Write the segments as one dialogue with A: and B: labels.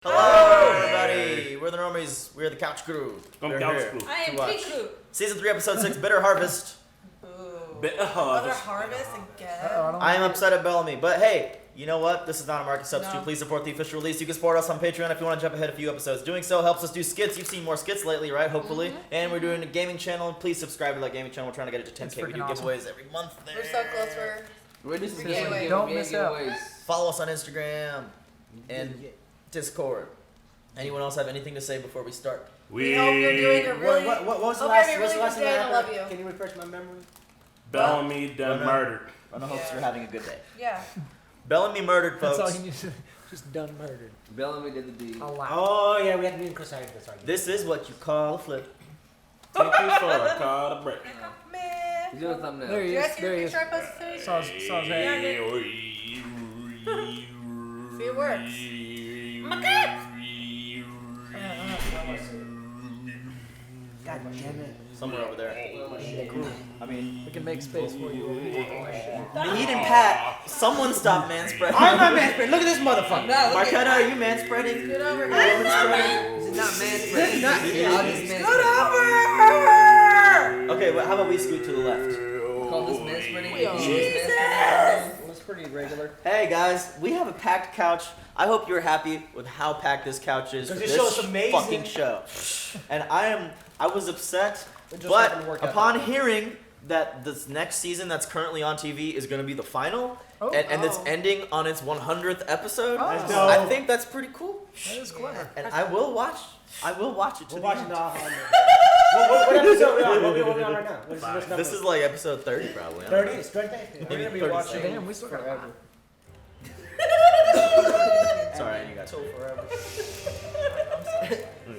A: Hello, everybody. We're the Normies. We're the Couch Crew.
B: I'm Couch Crew.
C: I am Crew.
A: Season 3, Episode 6, Bitter Harvest.
C: Ooh.
B: Bitter Harvest.
C: Another harvest again.
A: I am upset at Bellamy, but hey, you know what? This is not a market substitute. Please support the official release. You can support us on Patreon if you want to jump ahead a few episodes. Doing so helps us do skits. You've seen more skits lately, right? Hopefully. And we're doing a gaming channel. Please subscribe to that gaming channel. We're trying to get it to 10K. We do giveaways every month there.
C: We're so close.
D: We're just
C: giveaways.
D: Don't miss out.
A: Follow us on Instagram and Discord. Anyone else have anything to say before we start?
C: We hope you're doing a really,
E: what was the
C: hope
E: last,
C: you're having a really good day and I love you.
E: Can you refresh my memory?
B: Bellamy done murdered.
A: I hope you're having a good day.
C: Yeah.
A: Bellamy murdered, folks.
F: That's all you need to just done murdered.
D: Bellamy did the deed.
E: Oh, yeah, we had to be in Chris Hines. That's right.
A: This is what you call a flip.
B: Take you for a call to break.
C: Man.
D: He's doing a thumbnail.
F: There he
C: Did you guys
F: is.
C: see
F: There
C: the
F: he is.
C: picture I posted today?
F: Saw his head.
C: See, it works.
E: God damn it.
A: Somewhere over there. I mean,
F: We can make space for you.
A: Mead and Pat, someone stop manspreading.
E: I'm not manspreading. Look at this motherfucker.
D: No, look
A: Marquetta, are you manspreading?
C: Get over
D: This
C: here.
D: is not man-spreading. I'll just
C: Get
D: man-spreading.
C: over!
A: Okay, well, how about we scoot to the left?
D: Call this man-spreading.
C: Jesus!
F: It was pretty regular.
A: Hey guys, we have a packed couch. I hope you're happy with how packed this couch is for
E: Because
A: this
E: this show's amazing.
A: fucking show. And I was upset,
E: It just
A: but
E: happened to work out
A: upon
E: that way.
A: hearing that this next season that's currently on TV is going to be the final,
F: Oh.
A: and it's ending on its 100th episode,
F: That's
E: dope.
A: I think that's pretty cool.
F: That is clever.
A: And I will watch it to
E: We're
A: the
E: watching
A: end.
E: the what episode are we on? What are we on right now? What's number?
A: This is like episode 30 probably.
E: 30? It's 30?
A: Maybe
E: We're gonna be
A: 36.
E: watching
F: Damn, we still got
E: forever.
A: Sorry, you got
E: Till forever.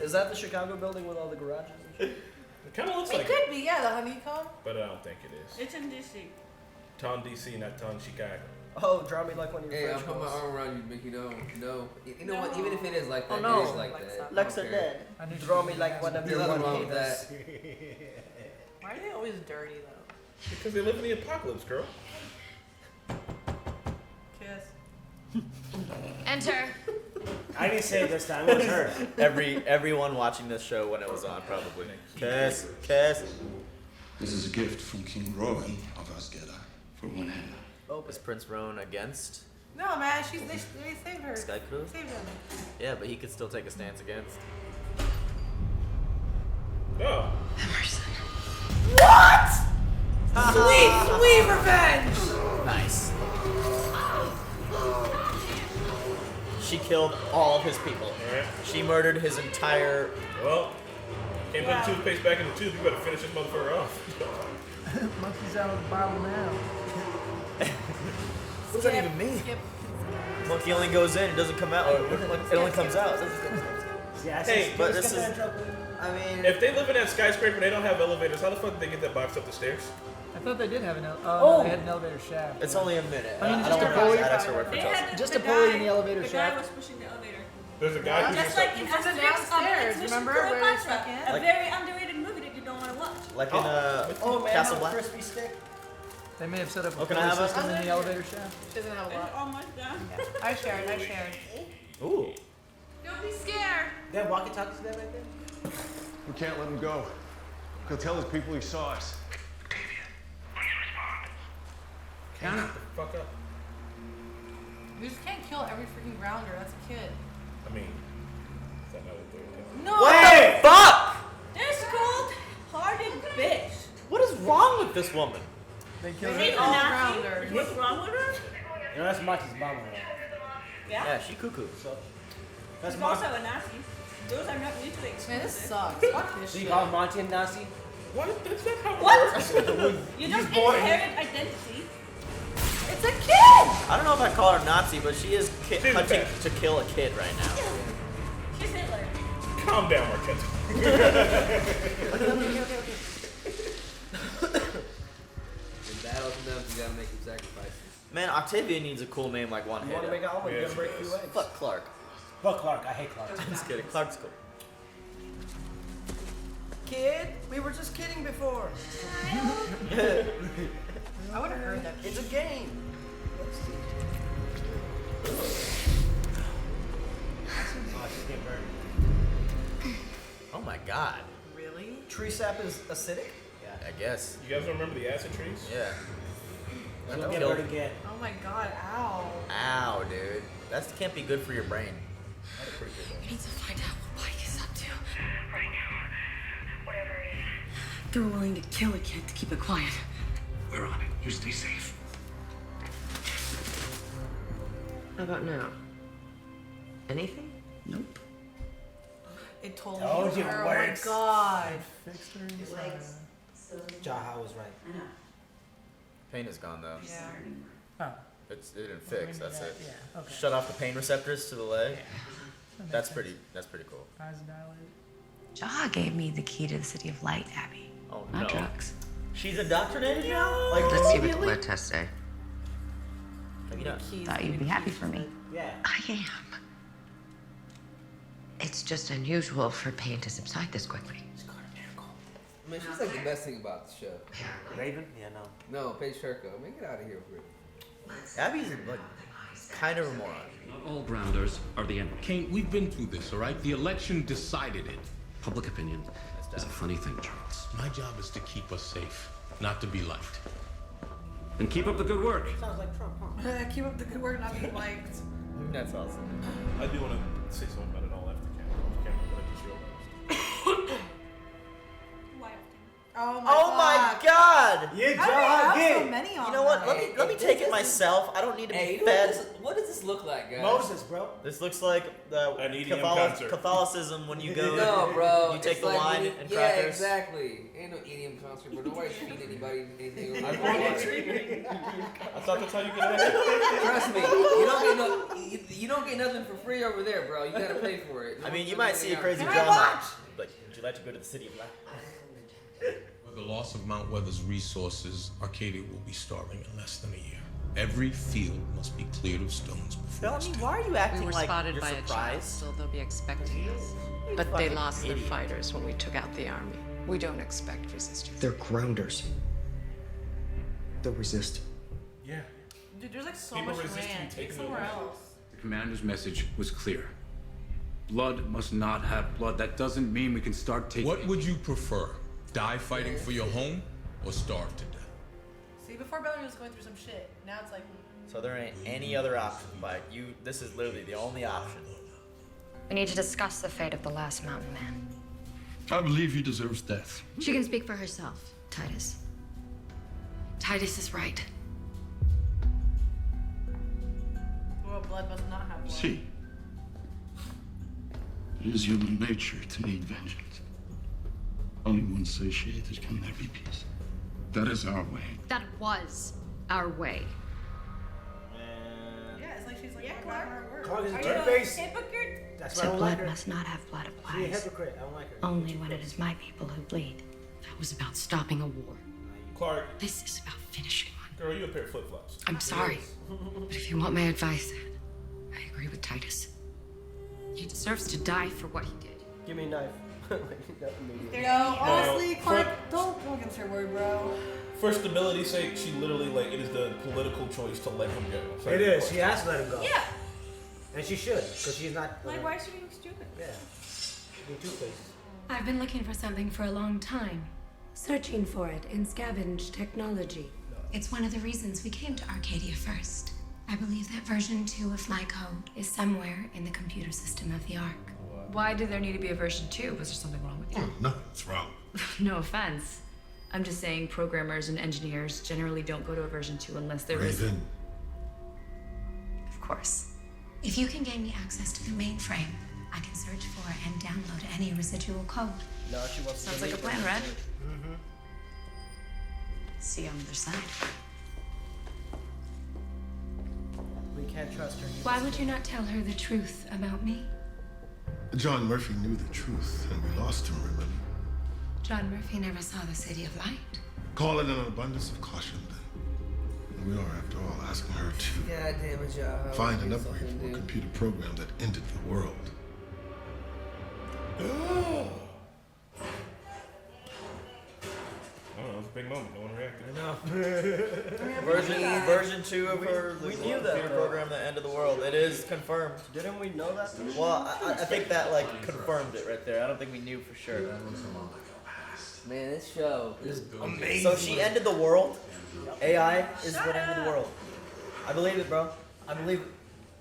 E: Is that the Chicago building with all the garages and shit?
B: It kind of looks
C: It
B: like
C: could be, yeah, the honeycomb.
B: but I don't think it is.
G: It's in DC.
B: Ton DC, not Ton Chicago.
E: Oh, draw me like one of your
D: Hey, I'll
E: French
D: put my
E: girls.
D: arm around you, Mickey. No. You know what? Even if it is like that,
F: Oh, no.
D: it is like that. I
A: Lex
D: don't
A: are
D: care.
A: dead.
F: I knew
E: Draw me like one of
D: There's
E: your
D: nothing
E: one
D: wrong with
E: haters.
C: Why are they always dirty, though?
B: Because they live in the apocalypse, girl.
C: Kiss.
G: Enter.
E: I didn't say it this time. It was her.
A: Everyone watching this show when it was on probably. Kiss.
H: This is a gift from King Rowan of Asgeda for one hand.
A: Is Prince Rowan against
C: No, man, they saved her.
A: Sky Crew?
C: Saved him.
A: Yeah, but he could still take a stance against.
B: Oh.
C: What? Sweet revenge!
A: Nice. She killed all of his people.
B: Alright.
A: She murdered his entire.
B: Well, can't put the toothpaste back in the tube. You better finish this motherfucker off.
F: Monkey's out of the bottle now.
A: What does that even mean?
C: Skip.
A: Monkey only goes in, it doesn't come out. Or it only comes out.
E: Yeah,
B: Hey,
A: but this is- I mean,
B: If they live in that skyscraper and they don't have elevators, how the fuck did they get that box up the stairs?
F: I thought they did have an no, they had an elevator shaft.
A: it's only a minute.
F: I mean,
A: I
F: just
A: don't
F: a
A: want
F: pulley.
A: to add extra work for
G: They
A: Chelsea.
G: had
F: Just
G: the
F: a pulley in
G: guy-
F: the elevator
G: The
F: shaft.
G: guy was pushing the elevator.
B: There's a guy who's
G: Just like in
C: From the
G: Asterix,
C: downstairs,
G: Expedition
C: remember, where they
G: Cleopatra,
C: stuck in?
G: a very underrated movie that you don't want to watch.
A: Like in
E: Oh, man,
A: Castle
E: no
A: Black.
E: crispy stick.
F: They may have set up a
A: Oh, can I
F: pulley
A: have a-
F: system in the elevator shaft.
C: She doesn't have a
G: It's
C: lot.
G: almost done.
C: I shared.
A: Ooh.
G: Don't be scared.
E: That walkie-talkies there right there?
H: We can't let him go. He'll tell his people he saw us.
B: Shut the fuck up.
C: You just can't kill every freaking grounder. That's a kid.
B: I mean, is that not what they're doing?
C: No!
A: What the fuck?
G: This cold-hearted bitch.
A: What is wrong with this woman?
F: They killed
G: She's a
F: her.
C: all
G: Nazi.
C: grounders.
G: What's wrong with her?
E: You know, that's Monty's mama.
G: Yeah.
A: Yeah, she cuckoo.
E: That's
G: She's also
E: Monty.
G: a Nazi. Those are not mutually exclusive.
C: Man, this sucks. Fuck this
E: So you
C: shit.
E: call Monty a Nazi?
B: What? That's not how it
G: What?
B: works.
G: You just
E: born-
G: inherit identity.
C: It's a kid!
A: I don't know if I call her Nazi, but she is
B: She's
A: hunting
B: bad.
A: to kill a kid right now.
G: She's Hitler.
B: Calm down, Marquette.
D: In battles and them, you gotta make some sacrifices.
A: Man, Octavia needs a cool name like One
E: You want to make
A: Head.
E: an omelet? You
B: Yes,
E: gotta break
B: it
E: a few
B: does.
E: eggs.
A: Fuck Clark.
E: Fuck Clark. I hate Clark.
A: I'm just kidding. Clark's cool.
E: Kid, we were just kidding before.
C: I would have heard that.
E: It's a game. Oh, she's getting burned.
A: Oh my god.
C: Really?
E: Tree sap is acidic? Yeah.
A: I guess.
B: You guys don't remember the acid trees?
A: Yeah.
E: She'll get burned again.
C: Oh my god, ow.
A: Ow, dude. That can't be good for your brain.
B: I'd appreciate that.
I: We need to find out what Mike is up to. Right now. Whatever it is. They were willing to kill a kid to keep it quiet.
H: We're on it. You stay safe.
J: How about now? Anything?
H: Nope.
C: It totally
E: Told
C: healed
E: you
C: her.
E: it
C: Oh my
E: works.
C: god.
F: Fixed her inside.
E: Jaha was right.
A: Pain is gone though.
C: Yeah.
F: Oh.
A: It didn't fix. That's it.
F: Yeah. Okay.
A: Shut off the pain receptors to the leg.
F: That
A: That's
F: makes
A: pretty. That's pretty cool.
F: sense. Eyes dilated.
J: Jaha gave me the key to the city of light, Abby.
A: Oh
J: Not
A: no.
J: drugs.
A: She's indoctrinated now. Like
J: Let's see what the
A: immediately?
J: blood tests say.
A: Maybe not.
J: Thought you'd be happy for me.
E: Yeah.
J: I am. It's just unusual for pain to subside this quickly.
E: It's got a miracle.
D: I mean, she's like the best thing about the show.
E: Raven? Yeah, no.
D: No, Paige Turco. Man, get out of here with it.
A: Abby's like kind of a moron.
K: Not all grounders are the enemy. Kane, we've been through this, all right? The election decided it. Public opinion is a funny thing, Charles. My job is to keep us safe, not to be liked. And keep up the good work.
E: Sounds like Trump, huh?
C: Keep up the good work, not being liked.
A: That's awesome.
B: I do want to say something about it all after camera. Off camera, but I just realized.
C: Oh my
A: Oh my god!
E: Yeah,
C: How do they
E: Jaha,
C: have
E: get
C: so
E: it.
C: many on
A: You know what?
C: that?
A: Let me take it myself. I don't need to
D: Hey,
A: be
D: you know
A: fed.
D: what does this look like, guys?
E: Moses, bro.
A: This looks like the
B: An EDM concert.
A: Catholicism when you go.
D: No, bro.
A: You take
D: it's
A: the
D: like
A: wine
D: when you-
A: and
D: yeah,
A: crackers.
D: exactly. Ain't no EDM concert, but nobody's feeding anybody anything.
B: I thought that's how you get it.
D: Trust me, you don't get nothing for free over there, bro. You gotta pay for it.
A: I mean, you might see a crazy
C: Can I
A: drama.
C: watch?
A: Like, would you like to go to the city of light?
L: With the loss of Mount Weather's resources, Arcadia will be starving in less than a year. Every field must be cleared of stones before it's
A: Bellamy, why are you
J: We
A: acting
J: were
A: like
J: spotted
A: you're
J: by a child,
A: surprised?
J: so they'll be expecting us. But they
A: fucking
J: lost their
A: idiot.
J: fighters when we took out the army. We don't expect resistance.
M: They're grounders. They'll resist.
B: Yeah.
C: Dude, there's like so
B: People
C: much
B: resist
C: land.
B: you
C: Take
B: taking
C: somewhere
B: it.
C: else.
K: The commander's message was clear. Blood must not have blood. That doesn't mean we can start taking.
L: What would you prefer? Die fighting for your home or starve to death?
C: See, before Bellamy was going through some shit. Now it's like,
A: So there ain't any other option, but this is literally the only option.
I: We need to discuss the fate of the last mountain man.
H: I believe he deserves death.
I: She can speak for herself, Titus. Titus is right.
C: well, blood must not have blood.
H: See, it is human nature to need vengeance. Only one satiated can there be peace. That is our way.
I: That was our way.
C: Yeah, it's like she's like,
G: Yeah,
C: "I'm
G: Clark.
C: not her word."
E: Clark is
G: Are
E: a
G: you a
E: dirtface.
G: hypocrite?
E: That's why I
I: So
E: don't
I: blood
E: like her.
I: must not have blood of
E: She's a
I: lies.
E: hypocrite. I don't like her.
I: Only when it is my people who bleed. That was about stopping a war.
B: Clark,
I: This is about finishing one.
B: girl, you a pair of flip flops.
I: I'm sorry, but if you want my advice, I agree with Titus. He deserves to die for what he did.
E: Give me a knife.
C: Yo, honestly,
B: for-
C: Clark, don't go against her word, bro.
B: For stability's sake, she literally it is the political choice to let him go. So
E: It is. She has to let him go.
G: Yeah.
E: And she should, because she's not.
G: Like, why is she being stupid?
E: Yeah. She's being two-faced.
I: I've been looking for something for a long time. Searching for it in scavenged technology. It's one of the reasons we came to Arcadia first. I believe that version 2 of my code is somewhere in the computer system of the Ark.
J: Why did there need to be a version 2? Was there something wrong with you?
H: Oh, nothing's wrong.
J: No offense. I'm just saying programmers and engineers generally don't go to a version 2 unless there is.
H: Raven.
J: Of course.
I: If you can gain me access to the mainframe, I can search for and download any residual code.
E: No, she wants to.
J: Sounds like a plan, Red.
E: Mm-hmm.
J: See you on the other side.
E: We can't trust her.
I: Why would you not tell her the truth about me?
H: John Murphy knew the truth, and we lost him, remember?
I: John Murphy never saw the City of Light.
H: Call it an abundance of caution, then. We are, after all, asking her to
D: God damn it, y'all.
H: find an upgrade for a computer program that ended the world.
B: I don't know, big moment. No one reacted.
E: I know.
A: version 2 of her
E: We knew that,
A: computer
E: though.
A: program, The End of the World. It is confirmed.
E: Didn't we know that?
A: Well, I think that like confirmed it right there. I don't think we knew for sure.
D: Man, this show is amazing.
A: So she ended the world. AI is what ended the world. I believe it, bro. I believe it.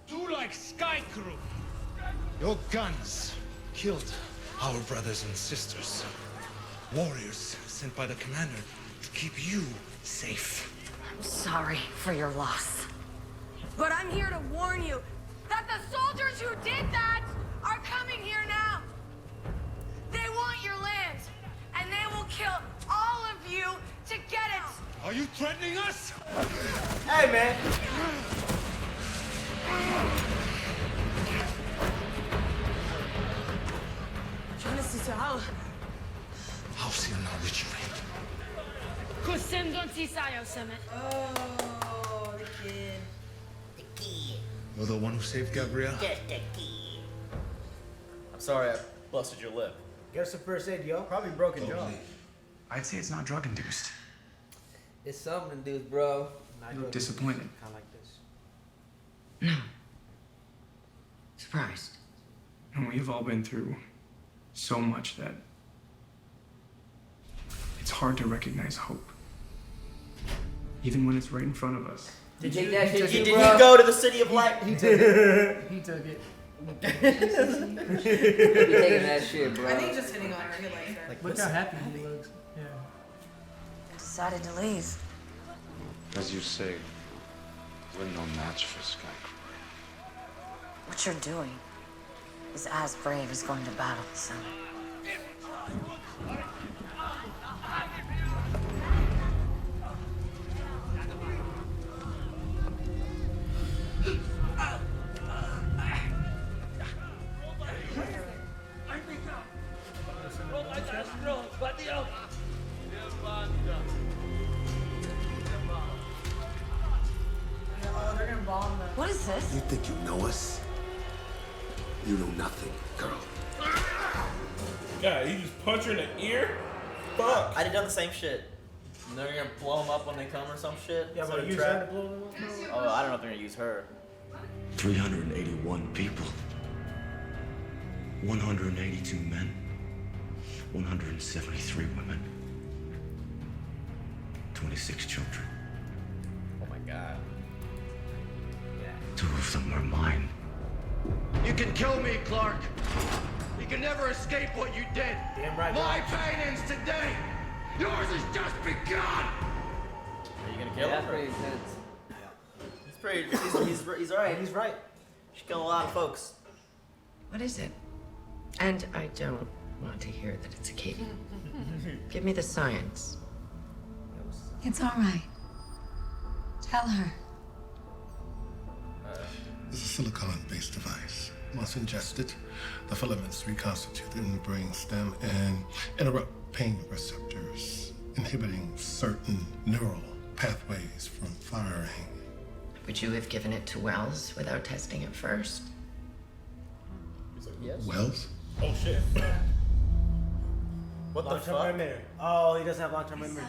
N: Do like Sky Crew. Your guns killed our brothers and sisters. Warriors sent by the commander to keep you safe.
I: I'm sorry for your loss. But I'm here to warn you that the soldiers who did that are coming here now. They want your land, and they will kill all of you to get it.
N: Are you threatening us?
E: Hey, man.
N: How see now which way?
I: Oh, the kid.
N: You're the one who saved Gabrielle?
A: I'm sorry, I busted your lip.
E: Get us some first aid, yo. Probably broken jaw.
M: I'd say it's not drug induced.
D: It's something, dude, bro.
M: You look disappointed.
E: Kind of like this.
M: No. Surprised. And we've all been through so much that it's hard to recognize hope. Even when it's right in front of us.
D: Did you take that shit
A: Did
D: too,
A: you
D: bro?
A: go to the city of light?
F: He took it. He took it.
D: You taking that shit, bro.
C: I think he's just hitting on her. He likes her.
F: Look how happy he looks. Yeah.
I: Decided to leave.
H: As you say, we're no match for Sky Crew.
I: What you're doing is as brave as going to battle, son.
C: Oh, they're gonna bomb them.
I: What is this?
N: You think you know us? You know nothing, girl.
B: God, you just punch her in the ear? Fuck.
A: I'd have done the same shit. And they're gonna blow them up when they come or some shit.
E: Yeah,
A: Instead
E: but
A: of
E: use
A: trap.
E: her to blow them up?
A: Oh, I don't know if they're gonna use her.
N: 381 people. 182 men. 173 women. 26 children.
A: Oh my god.
N: 2 of them were mine.
K: You can kill me, Clark. You can never escape what you did.
E: Damn right.
K: My pain ends today. Yours has just begun.
A: Are you gonna kill
D: Yeah, that's
A: him?
D: pretty intense.
A: He's pretty. He's right.
E: He's right.
A: She killed a lot of folks.
O: What is it? And I don't want to hear that it's a Katie. Give me the science.
I: It's all right. Tell her.
N: It's a silicon-based device. Once ingested, the filaments reconstitute in the brain stem and interrupt pain receptors, inhibiting certain neural pathways from firing.
O: Would you have given it to Wells without testing it first?
B: He's like,
A: Yes.
N: Wells?
B: oh shit.
A: What the
E: Long-term
A: fuck?
E: memory. Oh, he doesn't have long-term memory.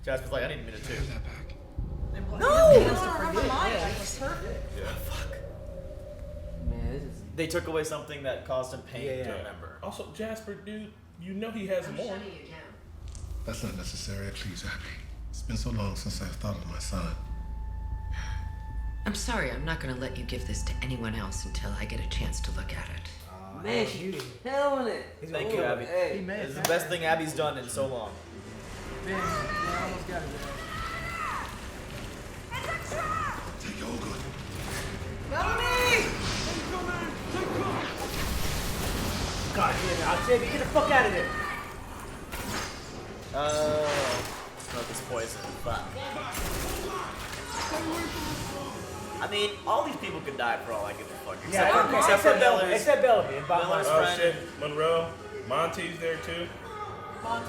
A: Jasper's like, I need a minute too.
N: Give that back.
C: No! He wants to forget. Yeah, it's perfect.
B: Yeah.
D: Man, this is.
A: They took away something that caused him pain
E: Yeah.
A: to remember.
B: Also, Jasper, dude, you know he has more.
N: That's not necessary, please, Abby. It's been so long since I've thought of my son.
O: I'm sorry, I'm not going to let you give this to anyone else until I get a chance to look at it.
D: Man, she's killing it.
A: Thank you, Abby.
D: Hey.
A: This is the best thing Abby's done in so long.
F: Man, I almost got it.
N: Take your good.
E: God damn it, Octavia, get the fuck out of there.
A: Smoke is poison. Fuck. I mean, all these people could die for all I give a fuck. Except for Miller's.
E: Except Bellamy. And Bob
A: Miller's
E: Marley.
B: Oh
A: friend.
B: shit, Monroe. Monty's there too.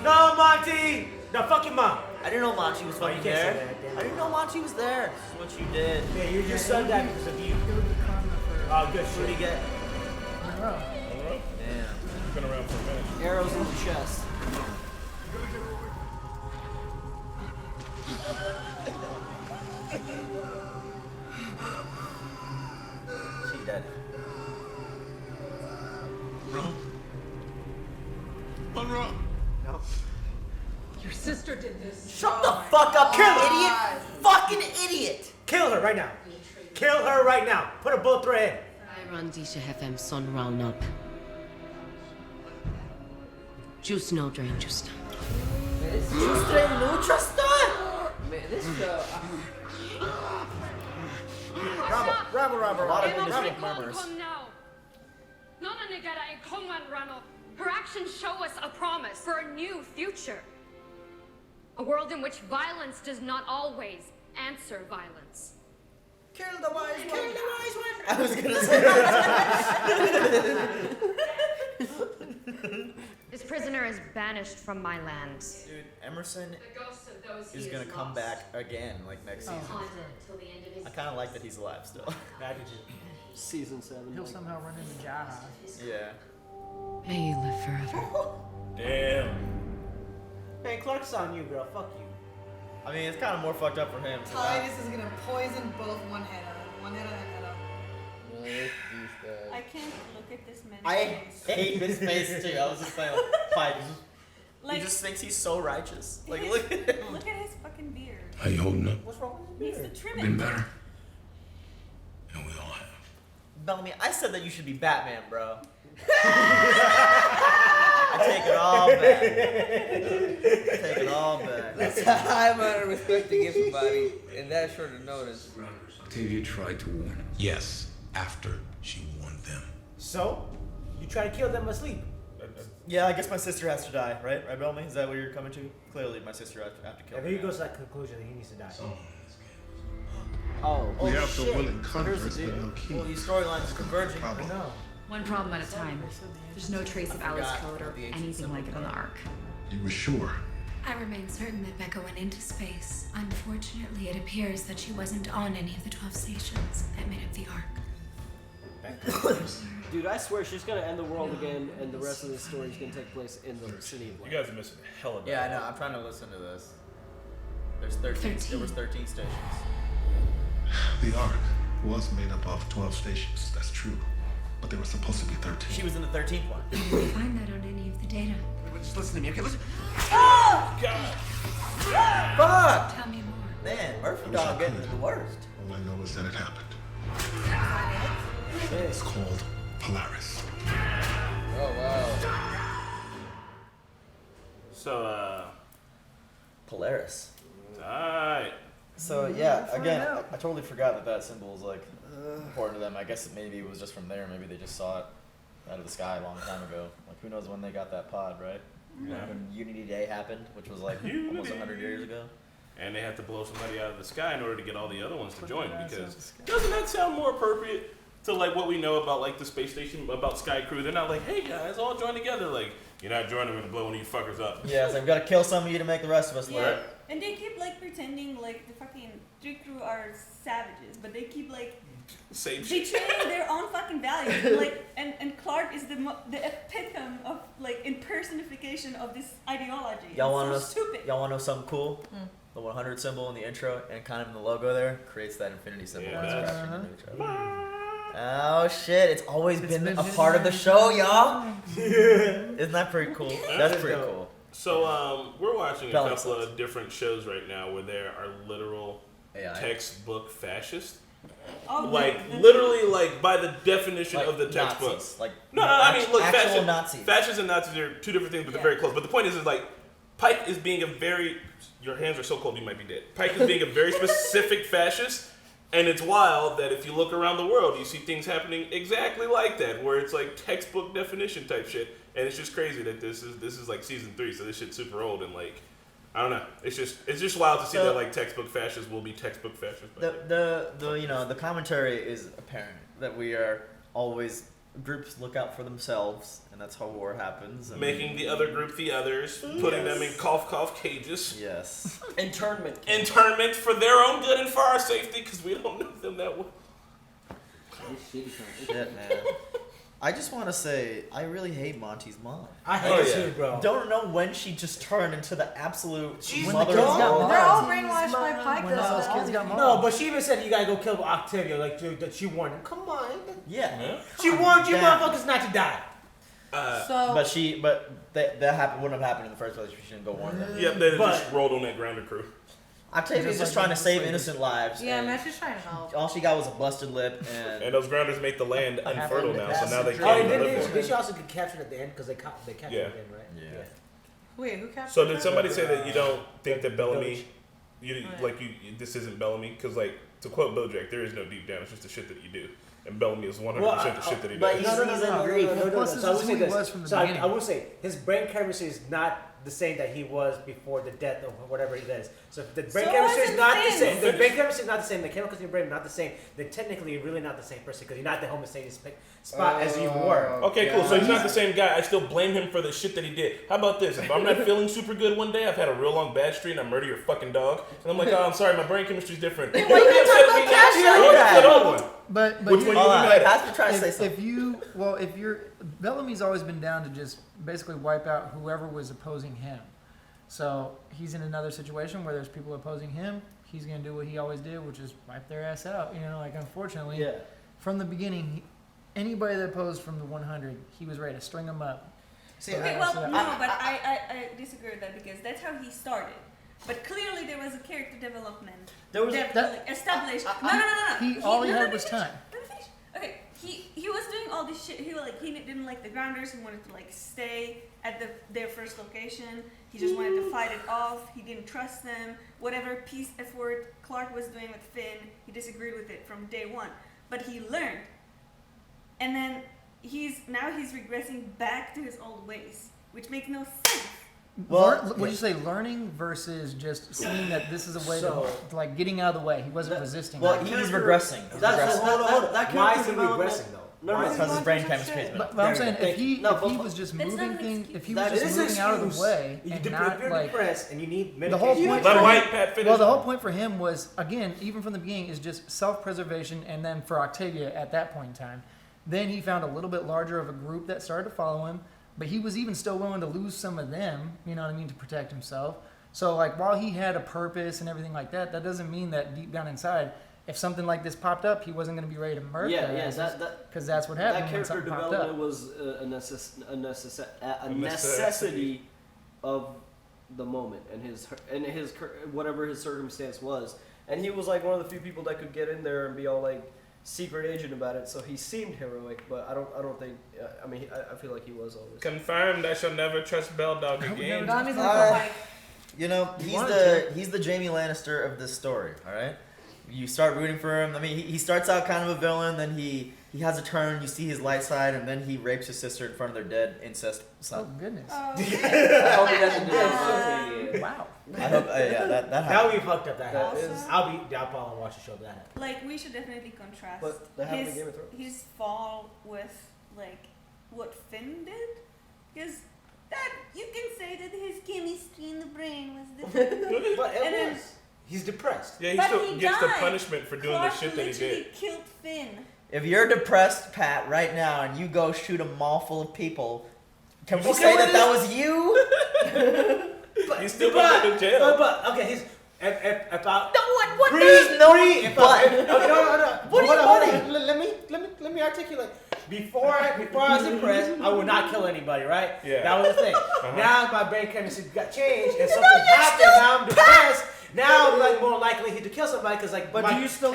E: No, Monty! No, fuck your mom.
A: I didn't know Monty was
E: you
A: fucking
E: can't say
A: there.
E: that, damn it.
A: I didn't know Monty was there. This is what you did.
E: Yeah, your son died because of you.
F: It was the karma for
E: Oh, good
A: What did he
E: shit.
A: get?
F: Monroe.
B: Monroe?
A: Damn.
B: Been around for a minute.
A: Arrows in the chest.
C: sister did this.
A: Shut the fuck up, you idiot! Fucking idiot!
E: Kill her right now. Kill her right now. Put a bullet through her head.
O: Randisha hefem son round up. Juice no drain juice.
D: Juice
A: drain no trust.
D: Man, this show.
A: Rabble. A lot of industry
P: murmurs. Her actions show us a promise for a new future. A world in which violence does not always answer violence.
A: Kill the wise one.
D: Kill the wise one.
A: I was gonna say
P: This prisoner is banished from my lands.
A: Dude, Emerson
P: The ghosts of those
A: is
P: he
A: gonna
P: has
A: come
P: lost.
A: back again, like next season. I kind of like that he's alive still.
E: I do too.
F: Season 7. He'll somehow run into Jaha.
A: Yeah.
O: May you live forever.
B: Damn.
E: Man, Clark's on you, girl. Fuck you.
A: I mean, it's kind of more fucked up for him.
C: Titus is gonna poison both one head on. One head on and head on.
G: I can't look at this man.
A: I hate his face too. I was just saying, like,
G: Like-
A: he just thinks he's so righteous. Like,
G: His-
A: look at him.
G: Look at his fucking beard.
L: How you holding up?
A: What's wrong with
G: He
A: his
G: needs
A: beard?
G: to trim
L: Been
G: it.
L: better. And we all have.
A: Bellamy, I said that you should be Batman, bro. I take it all back. I take it all back.
D: That's a high amount of respect to give somebody in that short of notice.
L: Octavia tried to warn him. Yes, after she warned them.
E: So, you try to kill them asleep.
A: Yeah, I guess my sister has to die, right? Right, Bellamy? Is that what you're coming to? Clearly, my sister has to kill
E: If
A: her.
E: he goes to that conclusion, then he needs to die.
A: Oh,
H: We have the
A: shit.
H: willing
A: So here's the
H: converts, but
A: deal.
H: no key.
A: Well, these storylines are converging.
H: Problem.
E: No.
J: One problem at a time. There's no trace of Alice
A: forgot
J: code or
A: about the ancient
J: anything like it on the Ark.
H: You were sure?
I: I remain certain that Becca went into space. Unfortunately, it appears that she wasn't on any of the 12 stations that made up the Ark.
F: Dude, I swear she's gonna end the world again, and the rest of the story is gonna take place in the city of
B: You
F: light.
B: guys are missing hell of a
A: Yeah, I know. I'm trying to listen to this. There's 13. There was 13 stations.
N: The Ark was made up of 12 stations, that's true. But there were supposed to be 13.
A: She was in the 13th one.
I: You won't find that on any of the data.
H: Just listen to me, okay? Listen.
A: Oh! God! Fuck!
I: Tell me more.
A: Man, Murphy dog getting the worst.
N: All I know is that it happened. It's called Polaris.
D: Oh, wow.
B: So,
A: Polaris.
B: alright.
A: So yeah, again, I totally forgot that that symbol is like important to them. I guess maybe it was just from there. Maybe they just saw it out of the sky a long time ago. Like who knows when they got that pod, right?
B: Yeah.
A: When Unity Day happened, which was like almost 100 years ago.
B: And they had to blow somebody out of the sky in order to get all the other ones to join, because doesn't that sound more appropriate to like what we know about like the space station, about Sky Crew? They're not like, hey guys, all join together. Like, you're not joining, we're gonna blow one of you fuckers up.
A: Yeah, so we've got to kill some of you to make the rest of us
G: Yeah.
A: live.
G: And they keep like pretending like the fucking Street Crew are savages, but they keep like
B: Same shit.
G: betraying their own fucking values. Like, and Clark is the epitome of like impersonification of this ideology.
A: Y'all
G: It's
A: want to
G: so stupid.
A: Y'all want to know something cool? The 100 symbol in the intro and kind of in the logo there creates that infinity symbol.
B: Yeah.
A: when it's crashing into each other. Oh shit! It's always been a part of the show, y'all. Isn't that pretty cool? That's pretty cool.
B: So we're watching a
A: Balance
B: couple of different shows right now where there are literal
A: AI.
B: textbook fascists.
G: Oh,
B: Like literally, like by the definition
A: Like
B: of the textbook.
A: Nazis, like
B: No, I mean, look,
A: actual Nazis.
B: Fascists and Nazis are two different things, but they're very close. But the point is like, Pike is being a very, your hands are so cold you might be dead. Pike is being a very specific fascist, and it's wild that if you look around the world, you see things happening exactly like that, where it's like textbook definition type shit, and it's just crazy that this is like season 3, so this shit's super old, and like, I don't know, it's just wild to see
A: So-
B: that like textbook fascists will be textbook fascists.
A: The commentary is apparent that we are always groups look out for themselves, and that's how war happens. And
B: Making the other group the others, putting them in cough cages.
A: Yes.
B: Internment for their own good and for our safety, because we don't know them that well.
A: Shit, man. I just want to say, I really hate Monty's mom.
E: I hate her too, bro.
A: Don't know when she just turned into the absolute
E: She's
A: mother
E: the
A: of
E: dog.
A: all.
C: They're all brainwashed by Pike.
F: When all
C: That's
F: those kids got
C: all.
E: No, but she even said you gotta go kill Octavia, like that she warned him. Come on.
A: Yeah.
E: She warned you
A: Damn.
E: motherfuckers not to die.
A: that wouldn't have happened in the first place. She shouldn't go warn them.
B: Yeah, they just rolled on that grounder crew.
A: Octavia's just trying to save innocent lives.
C: Yeah, man, she's trying to help.
A: All she got was a busted lip,
B: and those grounders make the land infertile now, so now they
E: Oh,
B: can't even live there.
E: did she also get captured at the end? Because they captured at the end, right?
A: Yeah.
C: Wait, who captured
B: So
C: her?
B: did somebody say that you don't think that Bellamy, this isn't Bellamy? Because like to quote BoJack, there is no deep down. It's just the shit that you do. And Bellamy is 100% the shit that he does.
E: No.
Q: Plus,
E: So I would
Q: this is
E: say
Q: who he
E: this.
Q: was from the
E: So
Q: beginning.
E: I will say his brain chemistry is not the same that he was before the death of whatever he does. So if the brain chemistry is not the same. The brain chemistry is not the same. The chemicals in your brain are not the same. Then technically you're really not the same person because you're not the homogeneous spot as you were.
B: Okay, cool. So he's not the same guy. I still blame him for the shit that he did. How about this? If I'm not feeling super good one day, I've had a real long bad streak and I murder your fucking dog, and I'm like, oh, I'm sorry, my brain chemistry's different.
Q: But
B: Which one
Q: if you're Bellamy's always been down to just basically wipe out whoever was opposing him. So he's in another situation where there's people opposing him. He's gonna do what he always did, which is wipe their ass out. Unfortunately, from the beginning, anybody that opposed from the 100, he was ready to string them up.
G: But I disagree with that because that's how he started. But clearly there was a character development.
Q: There was
G: established.
Q: All he had was time.
G: Let me finish. Okay, he was doing all this shit. He didn't like the grounders. He wanted to stay at their first location. He just wanted to fight it off. He didn't trust them. Whatever peace effort Clark was doing with Finn, he disagreed with it from day one. But he learned, and then he's regressing back to his old ways, which makes no sense.
Q: What do you say? Learning versus just seeing that this is a way to getting out of the way. He wasn't resisting.
A: Well, he's regressing.
E: Hold on. Why is he regressing though?
A: Because his brain chemistry.
Q: But I'm saying if he was just moving things, if he was just moving out of the way and not
E: depressed and you need
Q: the whole point. The whole point for him was again, even from the beginning, is just self-preservation, and then for Octavia at that point in time, then he found a little bit larger of a group that started to follow him. But he was even still willing to lose some of them, to protect himself. So, while he had a purpose and everything like that, that doesn't mean that deep down inside, if something like this popped up, he wasn't going to be ready to murder. Because that's what happened.
F: That character development was a necessity of the moment and his whatever his circumstance was. And he was one of the few people that could get in there and be all secret agent about it, so he seemed heroic, but I don't think. I feel like he was always.
B: Confirmed. I shall never trust Belldog again.
A: He's the Jaime Lannister of this story. All right, you start rooting for him. He starts out kind of a villain, then he has a turn. You see his light side, and then he rapes his sister in front of their dead incest son.
Q: Oh goodness!
F: I hope he doesn't do that.
Q: Wow.
A: I hope. That
E: happened. That would be fucked up. That happens. I'll probably watch the show that happens.
G: We should definitely contrast his fall with what Finn did, because that you can say that his chemistry in the brain was different.
E: But he's depressed.
B: Yeah, he still gets the punishment for doing
G: Clark
B: the shit that he did.
G: Killed Finn.
A: If you're depressed, Pat, right now, and you go shoot a mall full of people, can we say that was you?
B: He's still going to jail.
E: But okay, he's about.
A: No, what? There's no but.
E: What Let me articulate. Before I was depressed, I would not kill anybody, right?
B: Yeah.
E: That was the thing. Now my brain chemistry got changed, and something happened. Now I'm depressed. Now I'm more likely to kill somebody because
F: But do you still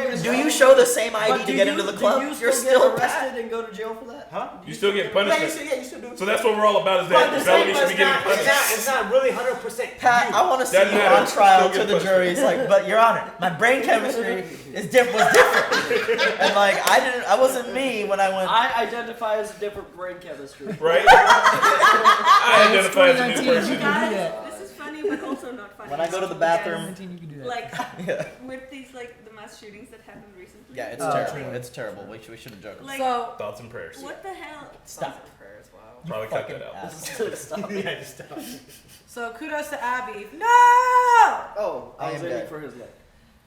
A: show the same ID to get into the club?
F: Do you
A: You're
F: still get arrested and go to jail for that?
E: Huh?
B: You still get punishment.
E: Yeah, you still do.
B: So that's what we're all about. Is that Bellamy should be getting punished?
E: It's not really 100%.
A: Pat, I want to see you on trial to the jury. It's but Your Honor, my brain chemistry was different, and I wasn't me when I went.
F: I identify as a different brain chemistry.
B: Right. I identify as a new person.
G: This is funny, but also not funny.
A: When I go to the bathroom,
Q: you can do that.
G: With these the mass shootings that happened recently.
A: Yeah, it's terrible. It's terrible. We shouldn't joke.
B: Thoughts and prayers.
G: What the hell?
A: Stop.
F: Prayers, wow.
B: Probably cut that out.
F: Stop.
E: Yeah, just stop.
C: So kudos to Abby. No!
F: Oh, I was aiming for his leg.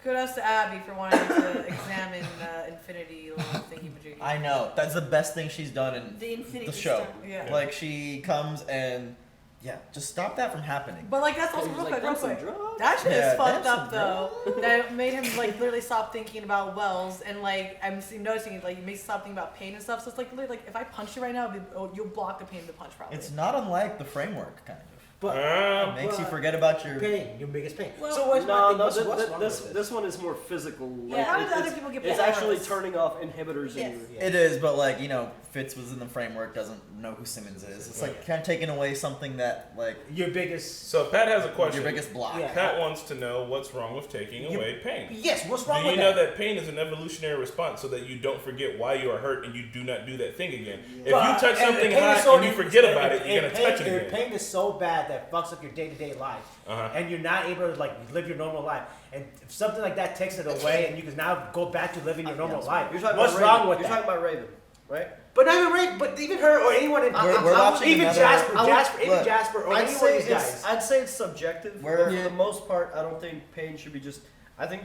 C: Kudos to Abby for wanting to examine Infinity little thingy majiggy.
A: I know. That's the best thing she's done in
G: The Infinity
A: the show.
G: Stone.
C: Yeah.
A: She comes and Yeah, just stop that from happening.
C: But like that's also
D: He's
C: real
D: like,
C: quick, real
D: "Them some
C: quick.
D: drugs?"
C: That shit
A: Yeah,
C: is fucked
A: them
C: up
A: some
C: though. That made him like literally stop thinking about Wells, and like I'm noticing it like it makes him stop thinking about pain and stuff. So it's like literally, like if I punch you right now, you'll block the pain of the punch probably.
A: It's not unlike the framework, kind of.
E: But
A: It makes you forget about your
E: pain, your biggest pain.
G: Well,
E: So what's
F: No,
E: what's wrong with
F: this one is more physical.
C: Yeah, how did other people get
F: It's
C: powers?
F: actually turning off inhibitors
C: Yes.
F: in you.
A: It is, but like, you know, Fitz was in the framework, doesn't know who Simmons is. It's like kind of taking away something that, like,
E: your biggest.
B: So Pat has a question.
A: Your biggest block.
E: Yeah.
B: Pat wants to know what's wrong with taking away pain.
E: Yes, what's wrong
B: Do you
E: with
B: know
E: that?
B: that pain is an evolutionary response so that you don't forget why you are hurt and you do not do that thing again? If
E: But-
B: you touch
E: and
B: something
E: pain is
B: hot
E: so-
B: and you forget about it, you're
E: and
B: gonna touch it
E: pain-
B: again.
E: Pain is so bad that fucks up your day-to-day life, and you're not able to like live your normal life. And if something like that takes it away, and you can now go back to living your normal life,
F: You're talking
E: what's
F: about
E: wrong
F: Raven.
E: with
F: You're
E: that?
F: talking about Raven, right?
E: But not even Ray, but even her or anyone in
A: We're watching
E: even
A: another-
E: Jasper or
F: I'd
E: any one
F: say
E: of these guys.
F: I'd say it's subjective.
A: Where-
F: But for the most part, I don't think pain should be just. I think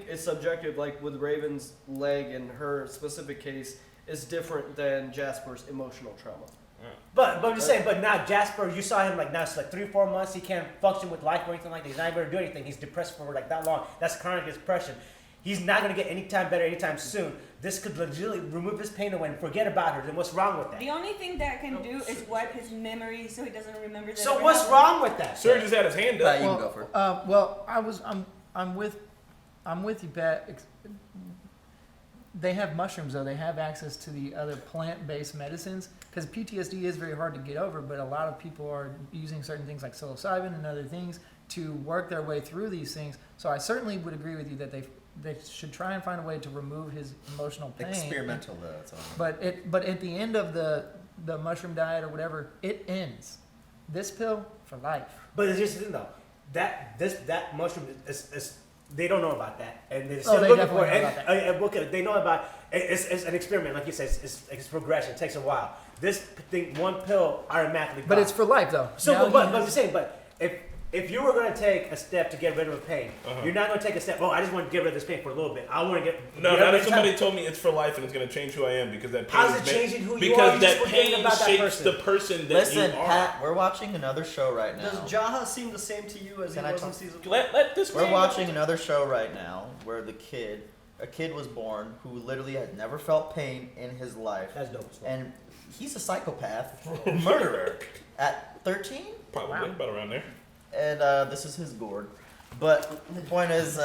F: it's subjective. Like with Raven's leg and her specific case is different than Jasper's emotional trauma.
E: But I'm just saying, but not Jasper. You saw him like now it's like 3 or 4 months. He can't function with life or anything like that. He's not able to do anything. He's depressed for like that long. That's chronic depression. He's not gonna get any time better anytime soon. This could legitimately remove his pain away and forget about her. Then what's wrong with that?
G: The only thing that can do is wipe his memory so he doesn't remember that.
E: So
G: ever
E: what's
G: happened.
E: wrong with that?
B: Sir just had his hand up.
A: You can go for it.
Q: Well, I'm with you, Pat. They have mushrooms though. They have access to the other plant-based medicines because PTSD is very hard to get over. But a lot of people are using certain things like psilocybin and other things to work their way through these things. So I certainly would agree with you that they should try and find a way to remove his emotional pain.
A: Experimental though. That's all.
Q: But at the end of the mushroom diet or whatever, it ends. This pill for life.
E: But it's just the thing though. That mushroom is they don't know about that, and they're
Q: Oh,
E: still
Q: they
E: looking
Q: definitely
E: for
Q: know
E: it.
Q: about
E: And look at it. They know about it's an experiment, like you said. It's progression. It takes a while. This thing, one pill, automatically.
Q: But
E: gone.
Q: it's for life though.
E: So,
Q: Now
E: but
Q: he
E: I'm
Q: has-
E: just saying. But if you were going to take a step to get rid of a pain, you're not going to take a step. Oh, I just want to get rid of this pain for a little bit. I want to get.
B: No,
E: you know
B: not
E: what
B: if
E: I mean?
B: somebody told me it's for life and it's going to change who I am because that pain
E: How's
B: is
E: it changing who you
B: because
E: are? You
B: that
E: just forgetting
B: pain
E: about that
B: shapes
E: person.
B: the person that
A: Listen,
B: you are.
A: Pat, we're watching another show right now.
F: Does Jaha seem the same to you as
A: Can
F: he
A: I
F: was in
A: talk?
F: season 2?
B: Let this
A: We're
B: man-
A: watching another show right now where a kid was born who literally had never felt pain in his life.
E: That's dope as fuck.
A: And he's a psychopath, murderer at 13?
B: Probably about around there.
A: And this is his gourd. But the point is,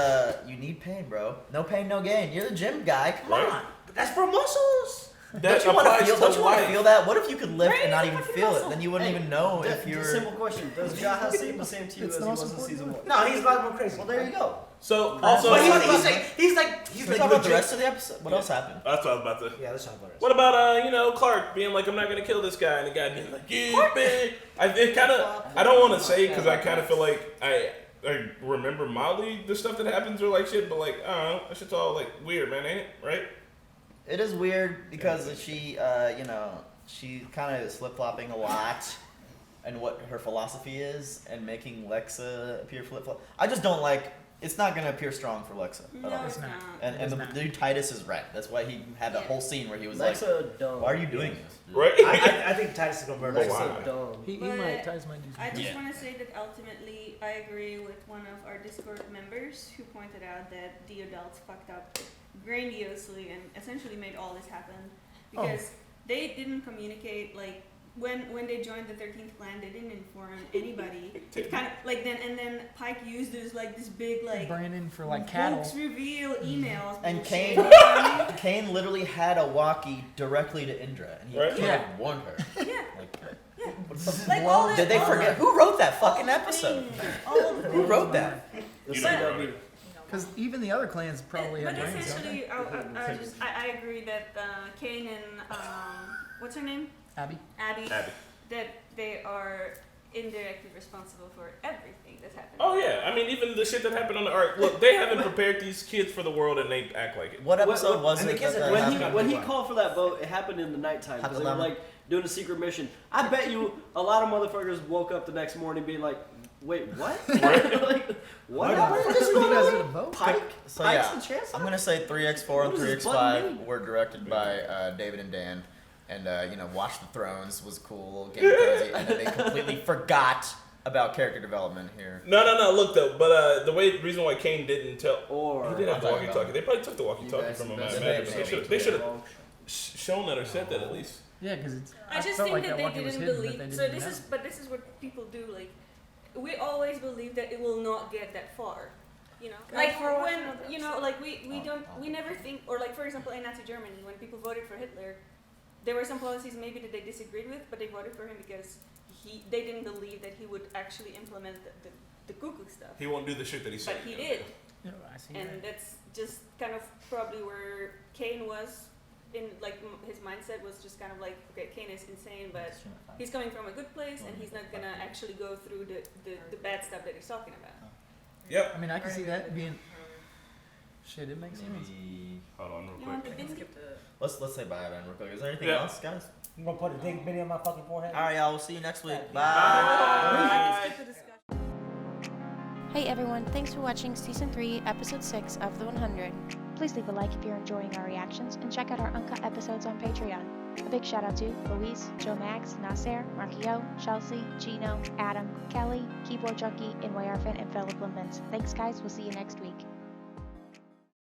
A: you need pain, bro. No pain, no gain. You're the gym guy. Come
B: Right.
A: on.
E: But that's for muscles.
B: That
A: Don't you want
B: applies
A: to
B: to
A: feel
B: life.
A: that? What if you could lift
G: Right,
A: and not
G: it's a
A: even
G: fucking
A: feel it?
G: muscle.
A: Then you wouldn't even know if you were.
F: Simple question. Does Jaha seem the same to you
Q: It's
F: as
Q: the
F: he
Q: most
F: was in
Q: important
F: season 1?
E: No, he's a lot more crazy.
F: Well, there you go.
B: So also,
E: But
A: Let's
E: he's like
A: talk about the
E: legit-
A: rest of the episode. What else happened?
B: that's what I was about to.
E: Yeah, let's talk about it.
B: What about Clark being like, I'm not gonna kill this guy, and the guy being like, yeah, man. I don't want to say because I kind of feel like I remember mildly the stuff that happens or like shit, but like I don't know, that shit's all like weird, man, ain't it? Right?
A: It is weird because she, she kind of is flip-flopping a lot and what her philosophy is and making Lexa appear flip-flop. I just don't like, it's not going to appear strong for Lexa at
G: No,
A: all.
G: it's not.
A: And the dude Titus is right. That's why he had a whole scene where he was
F: Lexa
A: like,
F: dumb.
A: why are you doing this?
B: Right?
E: I think Titus is gonna murder.
F: Lexa dumb.
Q: He
G: But
Q: might. Titus might do
G: I
Q: something.
G: just want to say that ultimately I agree with one of our Discord members who pointed out that the adults fucked up grandiosely and essentially made all this happen because they didn't communicate like when they joined the 13th clan they didn't inform anybody. It kind of like then Pike used this like this big like
Q: Brandon for like cattle.
G: books reveal emails
A: And
G: bullshit.
A: Kane literally had a walkie directly to Indra, and he
B: Right.
A: could
Q: Yeah.
A: have warned her.
G: Yeah.
A: Like,
G: Yeah.
A: what the fuck?
G: Like all
A: Did they
G: all
A: forget?
G: the-
A: Who wrote that
G: all
A: fucking
G: the
A: episode?
G: things, all the
A: Who
G: things.
A: wrote that?
F: The
B: You know,
F: CW.
Q: Because even the other clans probably
G: But
Q: had brains. don't they?
G: essentially, I agree that Kane and what's her name?
Q: Abby.
G: Abby.
B: Abby.
G: That they are indirectly responsible for everything that's happening.
B: Oh yeah, I mean even the shit that happened on the arc. Look, they haven't prepared these kids for the world, and they act like it.
A: What episode was
E: and
A: it?
E: the kids
A: that
E: are-
A: happened?
F: When he called for that vote, it happened in the nighttime because they were like doing a secret mission. I bet you a lot of motherfuckers woke up the next morning being like, "Wait, what? Like, what?
Q: You guys did a vote?
F: Pike?
A: So
F: Pike's
A: yeah,
F: the chancellor?
A: I'm gonna say 3x4 and
F: What does this
A: 3x5
F: button mean?
A: were directed by David and Dan, and Watch the Thrones was cool, getting cozy, and then they completely forgot about character development here.
B: No. Look though, but the reason why Kane didn't tell, he did have the walkie-talkie. They probably took the walkie-talkie from him. I imagine. They should have shown that or said that at least.
Q: Yeah, because it's.
G: I just
Q: felt
G: think
Q: like
G: that they
Q: walkie was
G: didn't
Q: hidden,
G: believe.
Q: but they
G: So
Q: didn't
G: this is what people do. Like, we always believe that it will not get that far. Like when we never think, or like for example in Nazi Germany, when people voted for Hitler, there were some policies maybe that they disagreed with, but they voted for him because they didn't believe that he would actually implement the Cuckoo stuff.
B: He won't do the shit that he said.
G: But he did.
Q: Yeah, I see
G: and
Q: that.
G: that's just kind of probably where Kane was. In like his mindset was just kind of like, okay, Kane is insane, but he's coming from a good place, and he's not gonna actually go through the bad stuff that he's talking about.
B: Yep.
Q: I mean, I can see that being. Shit, it makes sense.
B: Hold on, real quick.
A: Let's say bye, man, real quick. Is there anything else, guys?
E: I'm gonna put a big video on my fucking forehead.
A: All right, y'all. We'll see you next week. Bye.
R: Hey everyone, thanks for watching Season 3, Episode 6 of The 100. Please leave a like if you're enjoying our reactions, and check out our uncut episodes on Patreon. A big shout out to Louise, Joe Max, Nasser, Markio, Chelsea, Gino, Adam, Kelly, Keyboard Junkie, Inway Arfin, and Philip Lemons. Thanks guys, we'll see you next week.